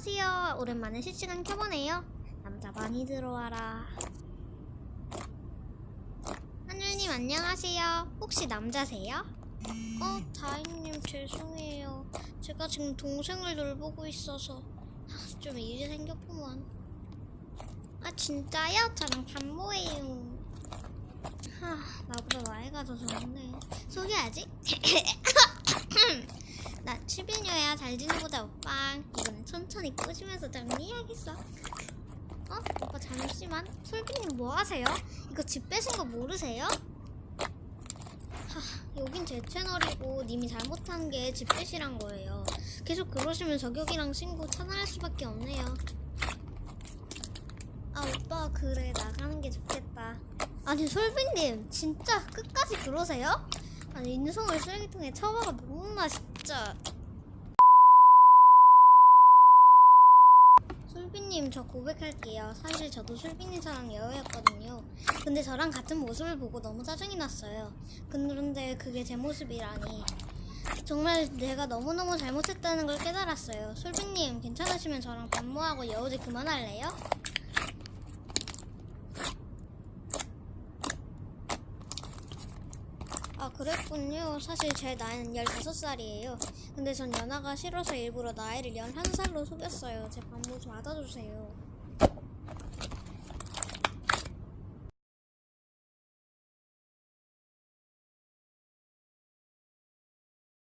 안녕하세요. 오랜만에 실시간 켜보네요. 남자 많이 들어와라. 하늘님 안녕하세요. 혹시 남자세요? 다인님 죄송해요. 제가 지금 동생을 돌보고 있어서 좀 일이 생겼구만. 진짜요? 저랑 반모예요. 나보다 나이가 더 적네. 소개하지? 나 7인녀야. 잘 지내보자 오빠. 이번엔 천천히 꼬시면서 정리해야겠어. 오빠 잠시만. 솔비님 뭐하세요? 이거 집 빼신 거 모르세요? 여긴 제 채널이고 님이 잘못한 게 집 빼시란 거예요. 계속 그러시면 저격이랑 신고 차단할 수밖에 없네요. 오빠 그래 나가는 게 좋겠다. 아니 솔비님 진짜 끝까지 그러세요? 아니 인성을 쓰레기통에 처박아 놓나 진짜. 솔비님 저 고백할게요. 사실 저도 솔비님처럼 여우였거든요. 근데 저랑 같은 모습을 보고 너무 짜증이 났어요. 그런데 그게 제 모습이라니. 정말 내가 너무너무 잘못했다는 걸 깨달았어요. 솔비님 괜찮으시면 저랑 반모하고 여우짓 그만할래요? 그랬군요. 사실 제 나이는 15살이에요. 근데 전 연하가 싫어서 일부러 나이를 11살로 속였어요. 제 반모 좀 받아주세요.